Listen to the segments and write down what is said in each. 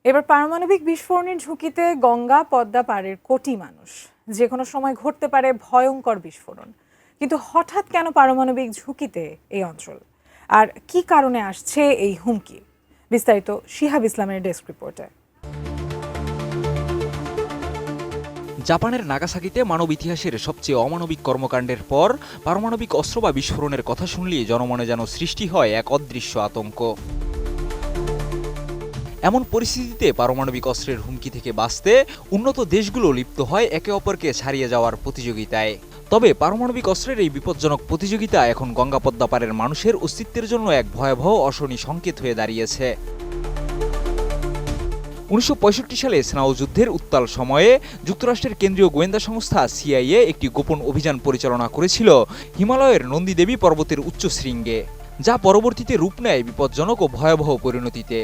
এবার পারমাণবিক বিস্ফোরণের ঝুঁকিতে গঙ্গা পদ্মা পাড়ের কোটি মানুষ। যে কোনো সময় ঘটতে পারে ভয়ঙ্কর বিস্ফোরণ। কিন্তু হঠাৎ কেন পারমাণবিক ঝুঁকিতে এই অঞ্চল, আর কি কারণে আসছে এই হুমকি? বিস্তারিত শিহাব ইসলামের ডেস্ক রিপোর্টে। জাপানের নাগাসাকিতে মানব ইতিহাসের সবচেয়ে অমানবিক কর্মকাণ্ডের পর পারমাণবিক অস্ত্র বা বিস্ফোরণের কথা শুনলেই জনমনে যেন সৃষ্টি হয় এক অদৃশ্য আতঙ্ক। এমন পরিস্থিতিতে পারমাণবিক অস্ত্রের হুমকি থেকে বাঁচতে উন্নত দেশগুলো লিপ্ত হয় একে অপরকে ছাড়িয়ে যাওয়ার প্রতিযোগিতায়। তবে পারমাণবিক অস্ত্রের এই বিপজ্জনক প্রতিযোগিতা এখন গঙ্গা পদ্মা পাড়ের মানুষের অস্তিত্বের জন্য এক ভয়াবহ অশনি সংকেত হয়ে দাঁড়িয়েছে। 1965 সালে স্নাউ যুদ্ধের উত্তাল সময়ে যুক্তরাষ্ট্রের কেন্দ্রীয় গোয়েন্দা সংস্থা সিআইএ একটি গোপন অভিযান পরিচালনা করেছিল হিমালয়ের নন্দীদেবী পর্বতের উচ্চ শৃঙ্গে, যা পরবর্তীতে রূপ নেয় বিপজ্জনক ও ভয়াবহ পরিণতিতে।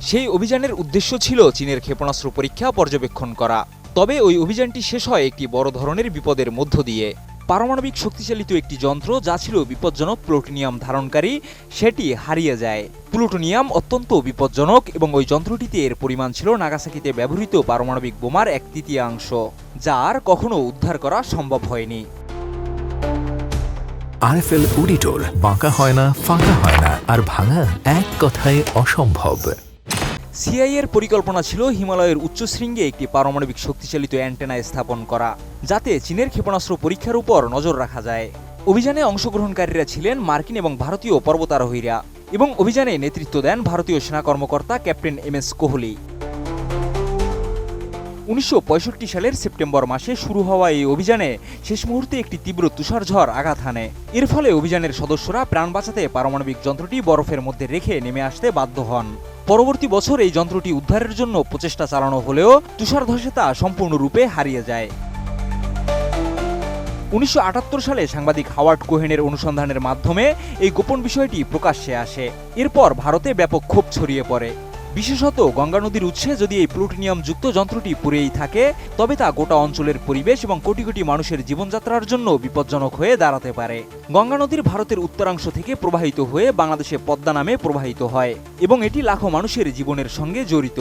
সেই অভিযানের উদ্দেশ্য ছিল চীনের ক্ষেপণাস্ত্র পরীক্ষা পর্যবেক্ষণ করা। তবে ওই অভিযানটি শেষ হয় একটি বড় ধরনের বিপদের মধ্য দিয়ে। পারমাণবিক শক্তিচালিত একটি যন্ত্র যা ছিল বিপজ্জনক প্লুটোনিয়াম ধারণকারী, সেটি হারিয়ে যায়। প্লুটোনিয়াম অত্যন্ত বিপজ্জনক এবং ওই যন্ত্রটিতে এর পরিমাণ ছিল নাগাসাকিতে ব্যবহৃত পারমাণবিক বোমার 1/3, যা আর কখনো উদ্ধার করা সম্ভব হয়নি। আরএফএল অডিটর, বাঁকা হয় না, ফাঁকা হয় না, আর ভাঙা এক কথায় অসম্ভব। সিআইএর পরিকল্পনা ছিল হিমালয়ের উচ্চ শৃঙ্গে একটি পারমাণবিক শক্তিচালিত অ্যান্টেনা স্থাপন করা, যাতে চীনের ক্ষেপণাস্ত্র পরীক্ষার উপর নজর রাখা যায়। অভিযানে অংশগ্রহণকারীরা ছিলেন মার্কিন এবং ভারতীয় পর্বতারোহীরা, এবং অভিযানে নেতৃত্ব দেন ভারতীয় সেনা কর্মকর্তা ক্যাপ্টেন এমএস কোহলি। 1965 সালের সেপ্টেম্বর মাসে শুরু হওয়া এই অভিযানে শেষ মুহূর্তে একটি তীব্র তুষারঝড় আঘাত হানে। এর ফলে অভিযানের সদস্যরা প্রাণ বাঁচাতে পারমাণবিক যন্ত্রটি বরফের মধ্যে রেখে নেমে আসতে বাধ্য হন। পরবর্তী বছর এই যন্ত্রটি উদ্ধারের জন্য প্রচেষ্টা চালানো হলেও তুষার ধসে তা সম্পূর্ণরূপে হারিয়ে যায়। 1978 সালে সাংবাদিক হাওয়ার্ড কোহেনের অনুসন্ধানের মাধ্যমে এই গোপন বিষয়টি প্রকাশ্যে আসে। এরপর ভারতে ব্যাপক ক্ষোভ ছড়িয়ে পড়ে। বিশেষত গঙ্গা নদীর উৎসে যদি এই প্লুটোনিয়াম যুক্ত যন্ত্রটি পুড়েই থাকে, তবে তা গোটা অঞ্চলের পরিবেশ এবং কোটি কোটি মানুষের জীবনযাত্রার জন্য বিপজ্জনক হয়ে দাঁড়াতে পারে। গঙ্গা নদীর ভারতের উত্তরাংশ থেকে প্রবাহিত হয়ে বাংলাদেশে পদ্মা নামে প্রবাহিত হয়, এবং এটি লাখো মানুষের জীবনের সঙ্গে জড়িত।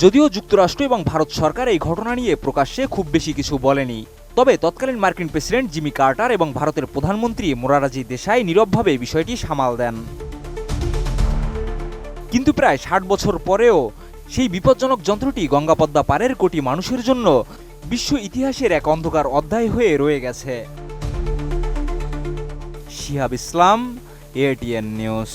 যদিও যুক্তরাষ্ট্র এবং ভারত সরকার এই ঘটনা নিয়ে প্রকাশ্যে খুব বেশি কিছু বলেনি, তবে তৎকালীন মার্কিন প্রেসিডেন্ট জিমি কার্টার এবং ভারতের প্রধানমন্ত্রী মোরারজি দেশাই নীরবভাবে বিষয়টি সামাল দেন। কিন্তু প্রায় 60 বছর পরেও সেই বিপজ্জনক যন্ত্রটি গঙ্গা পদ্মা পাড়ের কোটি মানুষের জন্য বিশ্ব ইতিহাসের এক অন্ধকার অধ্যায় হয়ে রয়ে গেছে। শিহাব ইসলাম, এটিএন নিউজ।